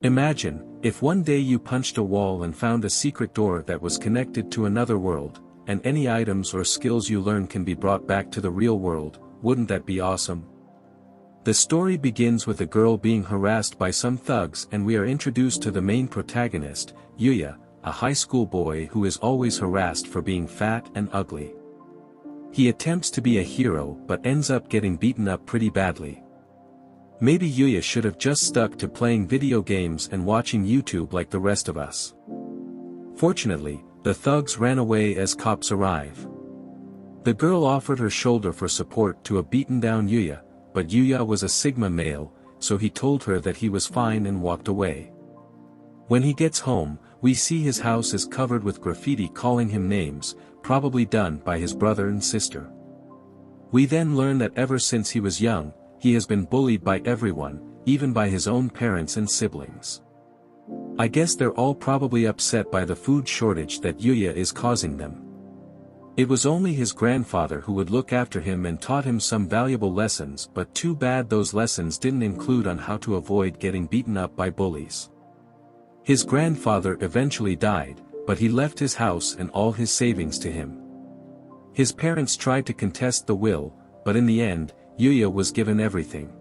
Imagine, if one day you punched a wall and found a secret door that was connected to another world, and any items or skills you learn can be brought back to the real world. Wouldn't that be awesome? The story begins with a girl being harassed by some thugs, and we are introduced to the main protagonist, Yuya, a high school boy who is always harassed for being fat and ugly. He attempts to be a hero but ends up getting beaten up pretty badly. Maybe Yuya should have just stuck to playing video games and watching YouTube like the rest of us. Fortunately, the thugs ran away as cops arrive. The girl offered her shoulder for support to a beaten-down Yuya, but Yuya was a Sigma male, so he told her that he was fine and walked away. When he gets home, we see his house is covered with graffiti calling him names, probably done by his brother and sister. We then learn that ever since he was young, he has been bullied by everyone, even by his own parents and siblings. I guess they're all probably upset by the food shortage that Yuya is causing them. It was only his grandfather who would look after him and taught him some valuable lessons, but too bad those lessons didn't include on how to avoid getting beaten up by bullies. His grandfather eventually died, but he left his house and all his savings to him. His parents tried to contest the will, but in the end, Yuya was given everything.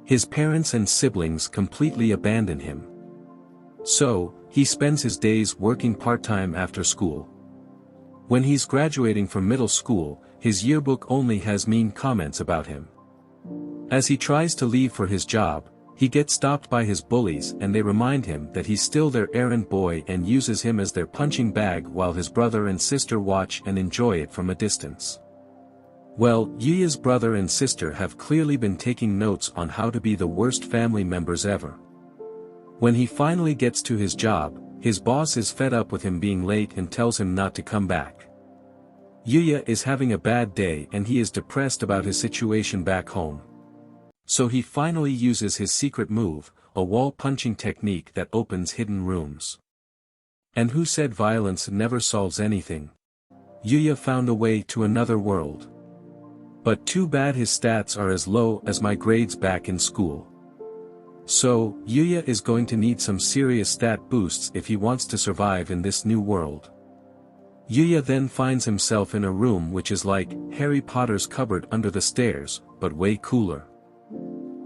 His parents and siblings completely abandoned him. So, he spends his days working part-time after school. When he's graduating from middle school, his yearbook only has mean comments about him. As he tries to leave for his job, he gets stopped by his bullies and they remind him that he's still their errand boy and uses him as their punching bag while his brother and sister watch and enjoy it from a distance. Well, Yuya's brother and sister have clearly been taking notes on how to be the worst family members ever. When he finally gets to his job, his boss is fed up with him being late and tells him not to come back. Yuya is having a bad day and he is depressed about his situation back home. So he finally uses his secret move, a wall-punching technique that opens hidden rooms. And who said violence never solves anything? Yuya found a way to another world. But too bad his stats are as low as my grades back in school. So, Yuya is going to need some serious stat boosts if he wants to survive in this new world. Yuya then finds himself in a room which is like Harry Potter's cupboard under the stairs, but way cooler.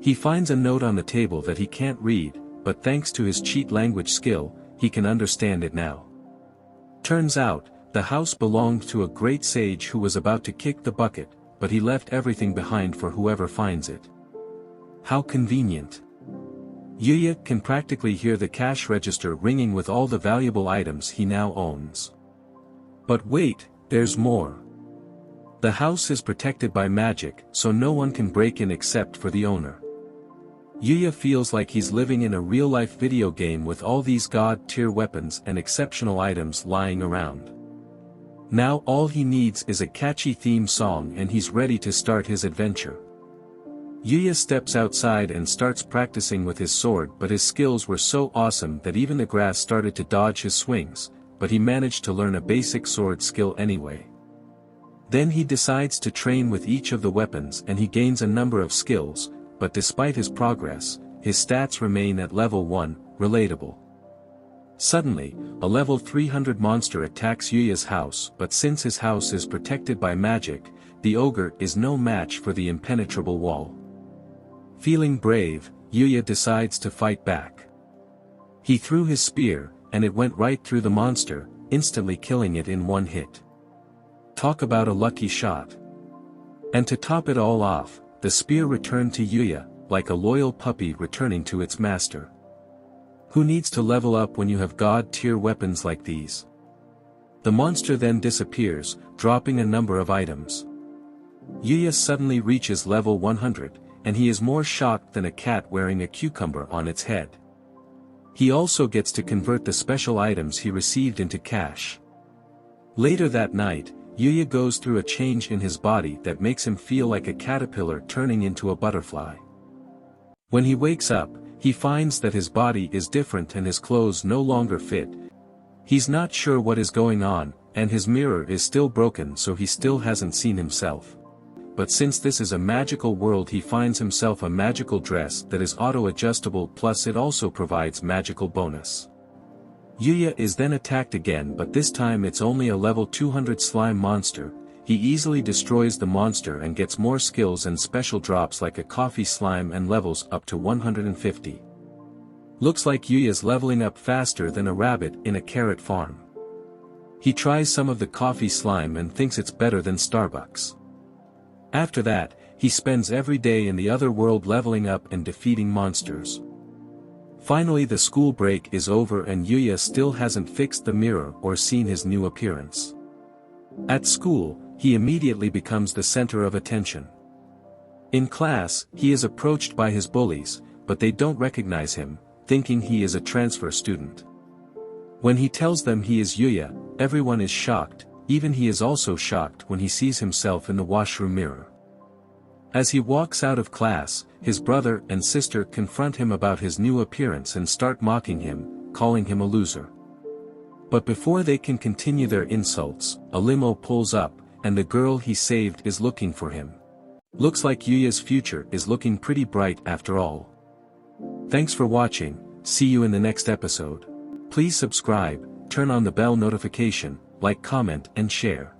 He finds a note on the table that he can't read, but thanks to his cheat language skill, he can understand it now. Turns out, the house belonged to a great sage who was about to kick the bucket, but he left everything behind for whoever finds it. How convenient. Yuya can practically hear the cash register ringing with all the valuable items he now owns. But wait, there's more. The house is protected by magic, so no one can break in except for the owner. Yuya feels like he's living in a real-life video game with all these god-tier weapons and exceptional items lying around. Now all he needs is a catchy theme song and he's ready to start his adventure. Yuya steps outside and starts practicing with his sword, but his skills were so awesome that even the grass started to dodge his swings, but he managed to learn a basic sword skill anyway. Then he decides to train with each of the weapons and he gains a number of skills, but despite his progress, his stats remain at level 1, relatable. Suddenly, a level 300 monster attacks Yuya's house, but since his house is protected by magic, the ogre is no match for the impenetrable wall. Feeling brave, Yuya decides to fight back. He threw his spear, and it went right through the monster, instantly killing it in one hit. Talk about a lucky shot. And to top it all off, the spear returned to Yuya, like a loyal puppy returning to its master. Who needs to level up when you have god-tier weapons like these? The monster then disappears, dropping a number of items. Yuya suddenly reaches level 100, and he is more shocked than a cat wearing a cucumber on its head. He also gets to convert the special items he received into cash. Later that night, Yuya goes through a change in his body that makes him feel like a caterpillar turning into a butterfly. When he wakes up, he finds that his body is different and his clothes no longer fit. He's not sure what is going on, and his mirror is still broken, so he still hasn't seen himself. but since this is a magical world he finds himself a magical dress that is auto-adjustable, plus it also provides magical bonus. Yuya is then attacked again, but this time it's only a level 200 slime monster. He easily destroys the monster and gets more skills and special drops like a coffee slime and levels up to 150. Looks like Yuya's leveling up faster than a rabbit in a carrot farm. He tries some of the coffee slime and thinks it's better than Starbucks. After that, he spends every day in the other world leveling up and defeating monsters. Finally the school break is over and Yuya still hasn't fixed the mirror or seen his new appearance. At school, he immediately becomes the center of attention. In class, he is approached by his bullies, but they don't recognize him, thinking he is a transfer student. When he tells them he is Yuya, everyone is shocked, even he is also shocked when he sees himself in the washroom mirror. As he walks out of class, his brother and sister confront him about his new appearance and start mocking him, calling him a loser. But before they can continue their insults, a limo pulls up, and the girl he saved is looking for him. Looks like Yuya's future is looking pretty bright after all. Thanks for watching, see you in the next episode. Please subscribe, turn on the bell notification, like, comment and share.